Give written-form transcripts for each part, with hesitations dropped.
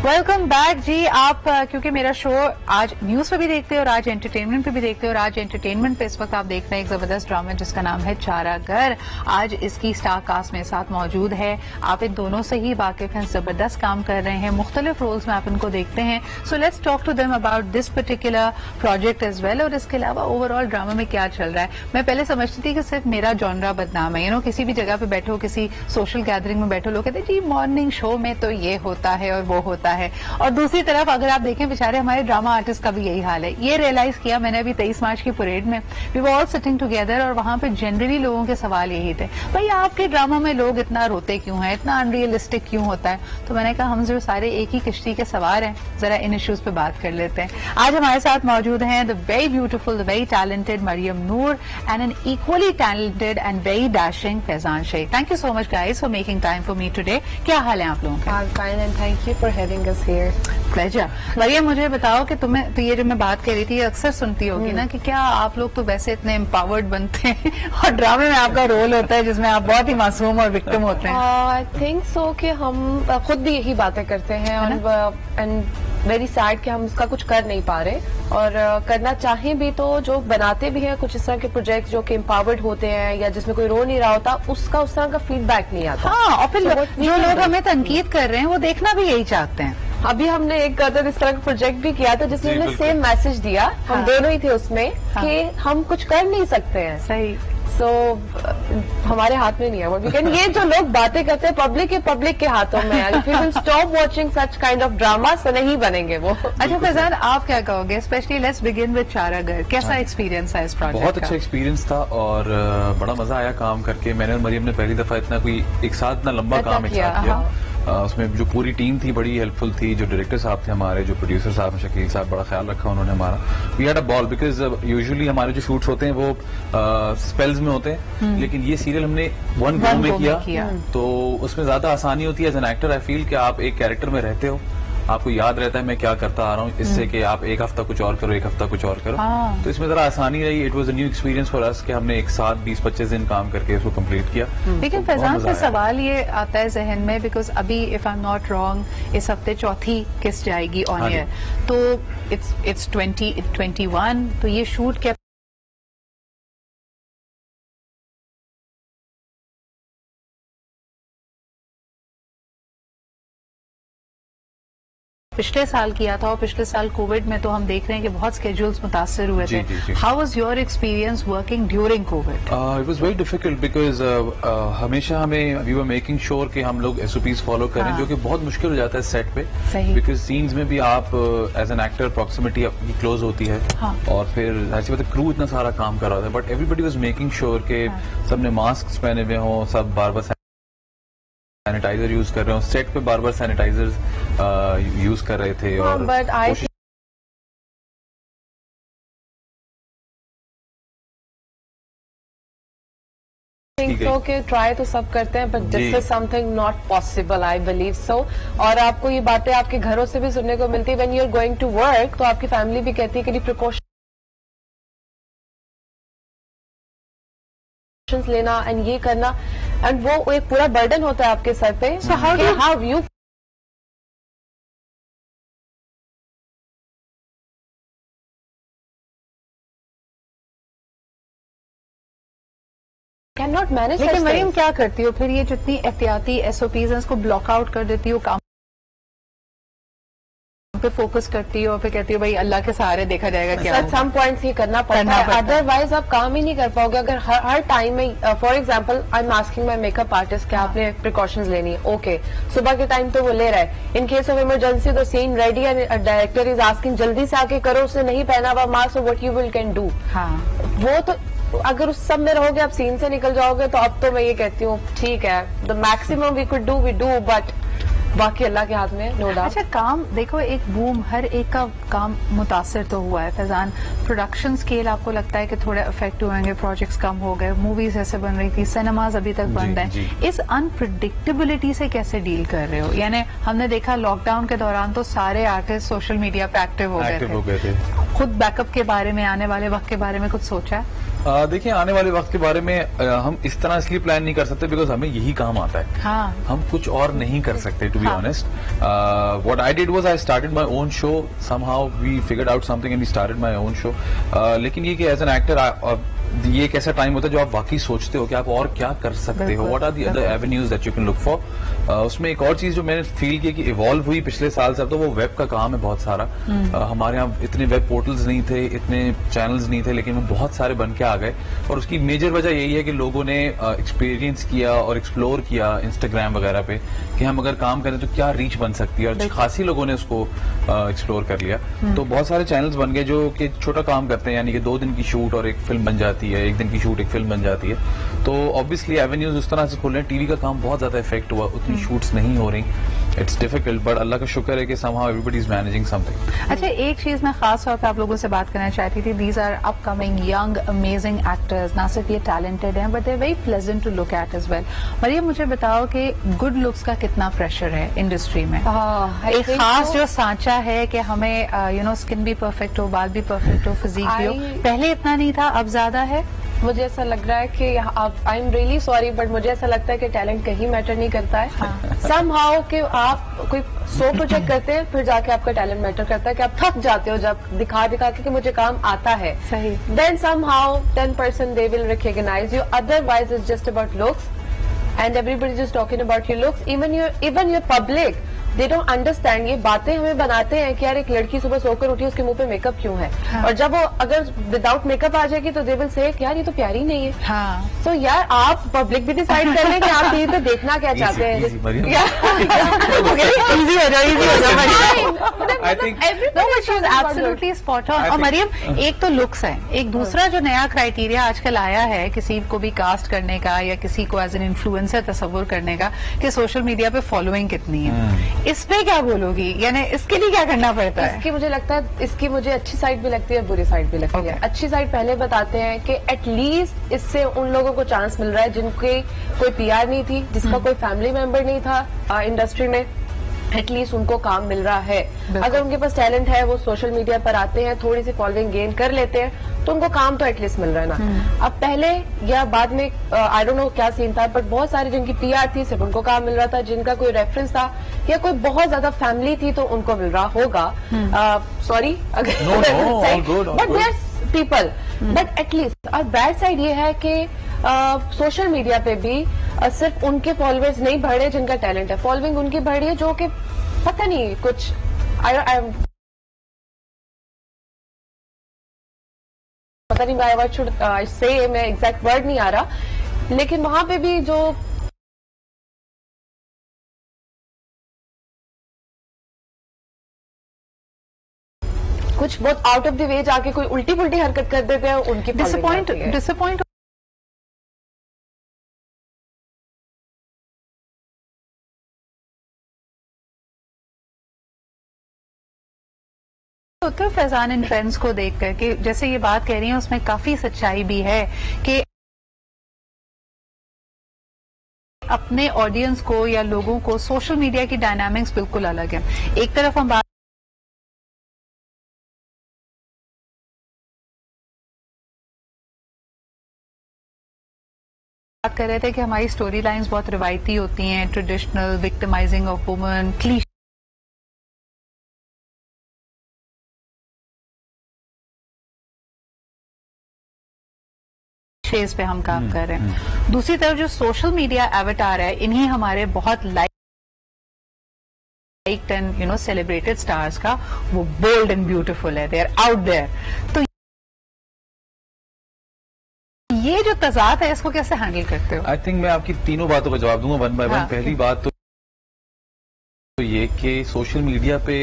Welcome back जी। आप क्योंकि मेरा शो आज न्यूज पे भी देखते हो और आज एंटरटेनमेंट पे भी देखते हो और आज एंटरटेनमेंट पे इस वक्त आप देख रहे हैं एक जबरदस्त ड्रामा जिसका नाम है चारागर। आज इसकी स्टार कास्ट मेरे साथ मौजूद है। आप इन दोनों से ही वाकिफ हैं, जबरदस्त काम कर रहे हैं, मुख्तलिफ रोल्स में आप इनको देखते हैं। So let's talk to them about this particular project as well. और इसके अलावा ओवरऑल ड्रामा में क्या चल रहा है। मैं पहले समझती थी कि सिर्फ मेरा जॉनरा बदनाम है, किसी भी जगह पे बैठो, किसी सोशल गैदरिंग में बैठो, लोग कहते हैं जी मॉर्निंग शो में तो ये होता है और वो होता है। और दूसरी तरफ अगर आप देखें बेचारे हमारे ड्रामा आर्टिस्ट का भी यही हाल है। ये रियलाइज किया मैंने अभी 23 मार्च की परेड में, we were all sitting together और वहां पे जनरली लोगों के सवाल यही थे, भाई आपके ड्रामा में लोग इतना रोते क्यों हैं, इतना अनरियलिस्टिक क्यों होता है। तो मैंने कहा हम जो सारे एक ही किश्ती के सवार हैं, जरा इन इश्यूज पे बात कर लेते हैं। आज हमारे साथ मौजूद हैं the very beautiful, the very talented Maryam Noor and an equally talented and very dashing Faizan Shaikh. Thank you so much guys for making time for me today. क्या हाल है आप लोगों का? Fine and thank you for having us here. Pleasure. Maryam मुझे बताओ कि तुम्हें तो ये जो मैं बात कर रही थी अक्सर सुनती होगी ना कि क्या आप लोग तो वैसे इतने एम्पावर्ड बनते हैं और ड्रामे में आपका रोल होता है जिसमें आप बहुत ही मासूम और विक्टिम होते हैं। आई थिंक सो कि हम खुद भी यही बातें करते हैं एंड वेरी सैड कि हम उसका कुछ कर नहीं पा रहे और करना चाहें भी तो जो बनाते भी हैं कुछ इस तरह के प्रोजेक्ट जो कि एम्पावर्ड होते हैं या जिसमें कोई रो नहीं रहा होता, उसका उस तरह का फीडबैक नहीं आता। हाँ, और फिर जो लोग हमें तनकीद कर रहे हैं वो देखना भी यही चाहते हैं। अभी हमने एक इस तरह का प्रोजेक्ट भी किया था जिसमें हमने सेम मैसेज दिया, हम दोनों ही थे उसमें कि हम कुछ कर नहीं सकते हैं। सही। सो हमारे हाथ में नहीं है वो, लेकिन ये जो लोग बातें करते हैं पब्लिक के हाथों में है। If you will stop watching such kind of drama तो नहीं बनेंगे वो। अच्छा फैजान, आप क्या कहोगे? Specially let's begin with Charagar. कैसा एक्सपीरियंस है इस प्रोजेक्ट? बहुत अच्छा एक्सपीरियंस था और बड़ा मजा आया काम करके। मैंने और मरियम ने पहली दफा इतना कोई एक साथ इतना लंबा काम एक साथ किया। उसमें जो पूरी टीम थी बड़ी हेल्पफुल थी, जो डायरेक्टर साहब थे हमारे, जो प्रोड्यूसर साहब शकील साहब, बड़ा ख्याल रखा उन्होंने हमारा। We had a ball because usually हमारे जो शूट्स होते हैं वो स्पेल्स में होते हैं, लेकिन ये सीरियल हमने वन गो में किया तो उसमें ज्यादा आसानी होती है as an actor. I feel कि आप एक कैरेक्टर में रहते हो, आपको याद रहता है मैं क्या करता आ रहा हूँ, इससे कि आप एक हफ्ता कुछ और करो, एक हफ्ता कुछ और करो। तो इसमें जरा आसानी रही। It was a new experience for us कि हमने एक साथ 20-25 दिन काम करके इसको कंप्लीट किया। लेकिन फैजान से सवाल ये आता है जहन में, बिकॉज अभी if I am not wrong इस हफ्ते चौथी किस्त जाएगी ऑन एयर, तो इट्स 2021, तो ये शूट क्या पिछले साल किया था और पिछले साल कोविड में तो हम देख रहे हैं कि बहुत स्केड्यूल्स मुतासर हुए थे। How was your experience working during Covid? It was very difficult because हमेशा हमें वी वर मेकिंग श्योर कि हम लोग SOPs फॉलो करें, जो कि बहुत मुश्किल हो जाता है सेट पे, बिकॉज सीन्स में भी आप एज एन एक्टर प्रॉक्सिमिटी आपकी क्लोज होती है। और फिर ऐसी बात है क्रू इतना सारा काम कर रहा था, but everybody was making sure के सबने मास्क पहने हुए हों, सब बार बार सैनिटाइजर यूज कर रहे हो, सेट पे बार बार सैनिटाइजर यूज कर रहे थे। और बट आई थिंक सो कि ट्राई तो सब करते हैं, but this is something not possible, I believe so. और आपको ये बातें आपके घरों से भी सुनने को मिलती है when you are going to work, तो आपकी फैमिली भी कहती है कि प्रिकॉशन लेना एंड ये करना, एंड वो एक पूरा बर्डन होता है आपके सर पे। So how you can not manage. लेकिन मरियम क्या करती हो फिर? ये जितनी एहतियाती SOPs हैं उसको ब्लॉक आउट कर देती हो, काम पे फोकस करती हो, फिर कहती हो भाई अल्लाह के सहारे देखा जाएगा क्या होगा। सम पॉइंट्स ही करना पड़ता है, अदरवाइज आप काम ही नहीं कर पाओगे। अगर हर टाइम में, for example I am asking my makeup artist कि आपने प्रिकॉशंस लेनी है, ओके सुबह के टाइम तो वो ले रहा है, in case of emergency the scene ready and director is asking जल्दी से आके करो, उसने नहीं पहना हुआ mask, what you will can do. वो तो अगर उस सब में रहोगे, आप सीन से निकल जाओगे, तो अब तो मैं ये कहती हूँ ठीक है, the maximum we could do we do, but बाकी अल्लाह के हाथ में, नो डाउट। अच्छा काम देखो, एक बूम, हर एक का काम मुतासर तो हुआ है फैजान। प्रोडक्शन स्केल आपको लगता है कि थोड़े इफेक्ट हुएंगे, प्रोजेक्ट्स कम हो गए, मूवीज ऐसे बन रही थी, सिनेमाज अभी तक बंद हैं, इस अनप्रिडिक्टेबिलिटी से कैसे डील कर रहे हो? यानी हमने देखा लॉकडाउन के दौरान तो सारे आर्टिस्ट सोशल मीडिया पे एक्टिव हो गए थे। खुद बैकअप के बारे में, आने वाले वक्त के बारे में कुछ सोचा है? देखिए, आने वाले वक्त के बारे में हम इस तरह इसलिए प्लान नहीं कर सकते बिकॉज हमें यही काम आता है। हाँ. हम कुछ और नहीं कर सकते, to be honest. What I did was I started my own show, somehow we figured out something and we started my own show. लेकिन ये कि एज एन एक्टर ये एक ऐसा टाइम होता है जो आप वाकई सोचते हो कि आप और क्या कर सकते हो, what are the other avenues that you can look for. उसमें एक और चीज जो मैंने फील की कि इवॉल्व हुई पिछले साल से, तो वो वेब का काम है बहुत सारा। हमारे यहाँ इतने वेब पोर्टल्स नहीं थे, इतने चैनल्स नहीं थे, लेकिन वो बहुत सारे बन के आ गए। और उसकी मेजर वजह यही है कि लोगों ने एक्सपीरियंस किया और एक्सप्लोर किया इंस्टाग्राम वगैरह पे कि हम अगर काम करें तो क्या रीच बन सकती है, और खासी लोगों ने उसको एक्सप्लोर कर लिया। तो बहुत सारे चैनल्स बन गए जो कि छोटा काम करते हैं, यानी कि 2 दिन की शूट और एक फिल्म बन जाती है, 1 दिन की शूट एक फिल्म बन जाती है। तो ऑब्वियसली एवेन्यूज उस तरह से खुल रहे हैं। टीवी का काम बहुत ज्यादा इफेक्ट हुआ, उतनी शूट्स नहीं हो रही। इट्स डिफिकल्ट, बट अल्लाह का शुक्र है कि somehow everybody is managing something. अच्छा, एक चीज मैं खास तौर पे आप लोगों से बात करना चाहती थी। These are upcoming young amazing actors, ना सिर्फ ये टैलेंटेड हैं but they are very pleasant to look at as well. Maryam, मुझे बताओ कि गुड लुक्स का कितना प्रेशर है इंडस्ट्री में? एक खास जो सांचा है कि हमें स्किन भी परफेक्ट हो, बाल भी परफेक्ट हो, फिजिक भी हो, पहले इतना नहीं था, अब ज्यादा है। मुझे ऐसा लग रहा है कि I am really sorry but मुझे ऐसा लगता है कि टैलेंट कहीं मैटर नहीं करता है। समहाउ कि आप कोई 100 प्रोजेक्ट करते हैं, फिर जाके आपका टैलेंट मैटर करता है कि आप थक जाते हो जब दिखा के मुझे काम आता है। सही। Then somehow 10% they will recognize you, otherwise it's just about looks and everybody just talking about your looks. Even your public they don't understand. ये बातें हमें बनाते हैं कि यार एक लड़की सुबह सोकर उठी, उसके मुंह पे मेकअप क्यों है? हाँ. और जब वो अगर विदाउट मेकअप आ जाएगी तो दे विल से यार ये तो प्यारी नहीं है। हाँ. So, यार आप पब्लिक भी डिसाइड कर लें कि आप टीवी पे देखना क्या चाहते हैं। Absolutely spot on. और मरियम, एक तो लुक्स है, एक दूसरा जो नया क्राइटेरिया आजकल आया है किसी को भी कास्ट करने का या किसी को एज एन इन्फ्लुएंसर तस्वुर करने का कि सोशल मीडिया पे फॉलोइंग कितनी है। इस पे क्या बोलोगी? यानी इसके लिए क्या करना पड़ता है? इसकी मुझे लगता है इसकी मुझे अच्छी साइड भी लगती है, बुरी साइड भी लगती है। अच्छी साइड पहले बताते हैं कि एटलीस्ट इससे उन लोगों को चांस मिल रहा है जिनकी कोई पीआर नहीं थी, जिसका कोई फैमिली मेंबर नहीं था इंडस्ट्री में, एटलीस्ट उनको काम मिल रहा है। अगर उनके पास टैलेंट है, वो सोशल मीडिया पर आते हैं, थोड़ी सी फॉलोइंग गेन कर लेते हैं, तो उनको काम तो एटलीस्ट मिल रहा है ना। अब पहले या बाद में आई डोंट नो क्या सीन था, बट बहुत सारे जिनकी पीआर थी सिर्फ उनको काम मिल रहा था, जिनका कोई रेफरेंस था या कोई बहुत ज्यादा फैमिली थी तो उनको मिल रहा होगा। सॉरी अगर but there people, but at least. और बैड साइड ये है कि सोशल मीडिया पे भी सिर्फ उनके फॉलोअर्स नहीं बढ़ रहे जिनका टैलेंट है, फॉलोइंग उनकी बढ़ रही है जो कि पता नहीं कुछ पता नहीं आई शुड से मैं एग्जैक्ट वर्ड नहीं आ रहा, लेकिन वहां पे भी जो कुछ बहुत आउट ऑफ द वे जाके कोई उल्टी पुल्टी हरकत कर देते हैं, उनकी डिसअपॉइंट होते हो फैजान इन ट्रेंड्स को देख कर कि जैसे ये बात कह रही हैं उसमें काफी सच्चाई भी है कि अपने ऑडियंस को या लोगों को सोशल मीडिया की डायनामिक्स बिल्कुल अलग है। एक तरफ हम बात कर रहे थे कि हमारी स्टोरी लाइंस बहुत रिवायती होती हैं, ट्रेडिशनल, विक्टिमाइजिंग ऑफ वुमेन, क्लीशे पे हम काम कर रहे हैं। दूसरी तरफ जो सोशल मीडिया एवटार है, इन्हीं हमारे बहुत लाइक्ड एंड सेलिब्रेटेड स्टार्स का वो बोल्ड एंड ब्यूटीफुल है, दे आर आउट देयर। तो ये जो तजाद है इसको कैसे हैंडल करते हो? आई थिंक मैं आपकी तीनों बातों का जवाब दूंगा वन बाय वन। पहली बात तो ये कि सोशल मीडिया पे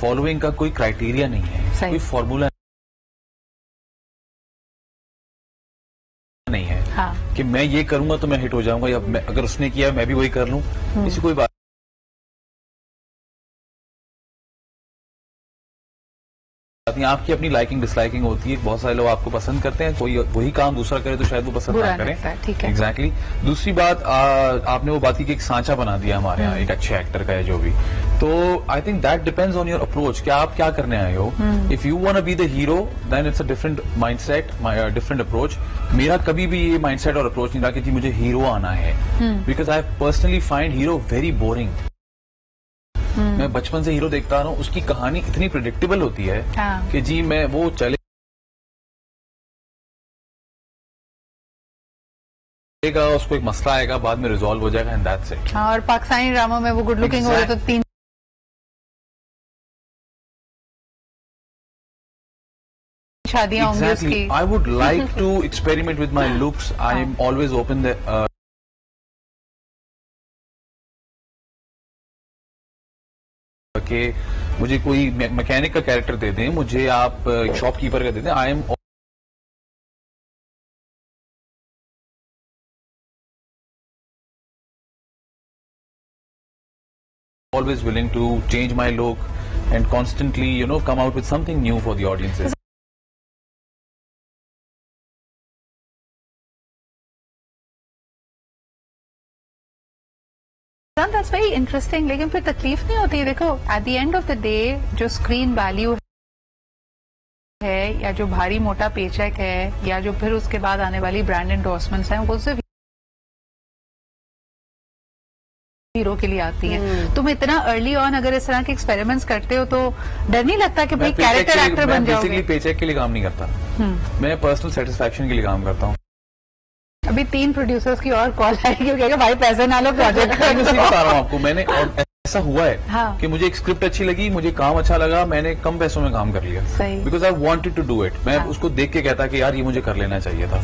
फॉलोइंग का कोई क्राइटेरिया नहीं है, कोई फॉर्मूला नहीं है। हाँ। कि मैं ये करूंगा तो मैं हिट हो जाऊंगा, या अगर उसने किया मैं भी वही कर लूं, इसी कोई बात नहीं। आपकी अपनी लाइकिंग डिसलाइकिंग होती है, बहुत सारे लोग आपको पसंद करते हैं, कोई वही काम दूसरा करे तो शायद वो पसंद ना करें। ठीक है, एग्जैक्टली। दूसरी बात आपने वो बात की कि एक सांचा बना दिया हमारे यहाँ एक अच्छे एक्टर का है जो भी, तो I think that depends on your approach, क्या आप क्या करने आए हो. If you want to be the hero then it's a different mindset, different approach. मेरा कभी भी ये माइंडसेट और अप्रोच नहीं रहा कि जी मुझे हीरो आना है, because I personally find hero very boring. मैं बचपन से हीरो देखता आ रहा हूँ, उसकी कहानी इतनी प्रिडिक्टेबल होती है कि जी मैं वो चलेगा, उसको एक मसला आएगा, बाद में रिजॉल्व हो जाएगा एंड दैट्स इट. और पाकिस्तानी ड्रामा में वो गुड लुकिंग हो रहे तो 3 शादियां होंगी उसकी. I would like to experiment with my looks. I am always open कि मुझे कोई मैकेनिक का कैरेक्टर दे दें, मुझे आप शॉपकीपर का दे दें. I am always willing to change my look and constantly, come out with something new for the audiences. That's very interesting. लेकिन फिर तकलीफ नहीं होती. देखो at the end of the day जो स्क्रीन वैल्यू है या जो भारी मोटा पेचेक है या जो फिर उसके बाद आने वाली ब्रांड एंडोर्समेंट्स हैं वो सिर्फ हीरो के लिए आती है. तुम इतना अर्ली ऑन अगर इस तरह के एक्सपेरिमेंट्स करते हो तो डर नहीं लगता कि भाई कैरेक्टर एक्टर बन जाओगे? बेसिकली पेचेक के लिए काम नहीं करता, मैं पर्सनल सेटिस्फैक्शन के लिए काम करता हूँ. अभी 3 प्रोड्यूसर्स की और कॉल आई क्योंकि भाई पैसे ना लो प्रोजेक्ट. मैं बता रहा हूँ आपको, मैंने और ऐसा हुआ है कि मुझे एक स्क्रिप्ट अच्छी लगी, मुझे काम अच्छा लगा, मैंने कम पैसों में काम कर लिया. Because I wanted to do it. मैं उसको देख के कहता कि यार ये मुझे कर लेना चाहिए था,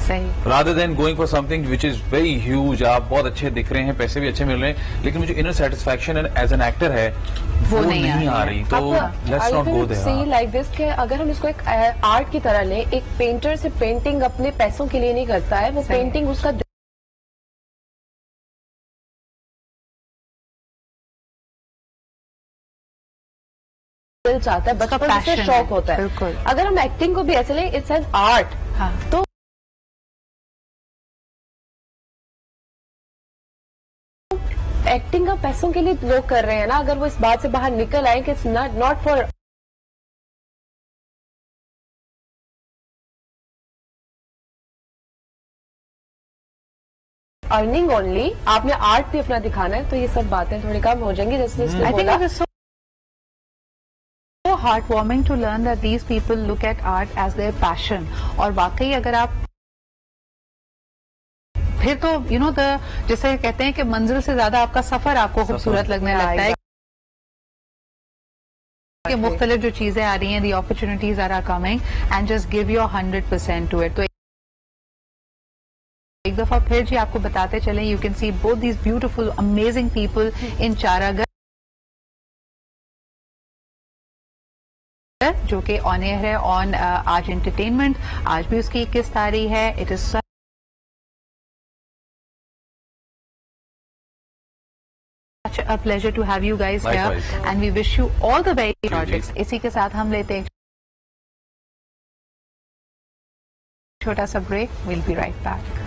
rather than going for something which is very huge. आप बहुत अच्छे दिख रहे हैं, पैसे भी अच्छे मिल रहे हैं, लेकिन मुझे inner satisfaction as an actor है वो नहीं आ रही. तो let's not go there. See like this कि अगर हम इसको एक आर्ट की तरह लें, एक पेंटर से पेंटिंग अपने पैसों के लिए नहीं करता है, वो पेंटिंग उसका दिल चाहता है, बचपन से शौक होता है. अगर हम एक्टिंग को भी ऐसे लें, इट्स एन आर्ट. तो एक्टिंग का पैसों के लिए लोग कर रहे हैं ना. अगर वो इस बात से बाहर निकल आए कि it's not for earning only, आपने आर्ट भी अपना दिखाना है, तो ये सब बातें थोड़ी कम हो जाएंगी. जैसे heartwarming to learn that these people look at art as their passion. और वाकई अगर आप फिर तो जैसे कहते हैं कि मंजिल से ज्यादा आपका सफर आपको खूबसूरत लगने लगता है कि मुख्तलिफ जो चीजें आ रही हैं, the opportunities are coming and just give your 100% to it. तो एक दफा फिर जी आपको बताते चलें, you can see both these beautiful amazing people in Charagar जो कि ऑन एयर है ऑन आज एंटरटेनमेंट. आज भी उसकी 21 तारीख है. It is such a pleasure to have you guys here and we wish you all the very projects. इसी के साथ हम लेते हैं छोटा सा break. Will be right back.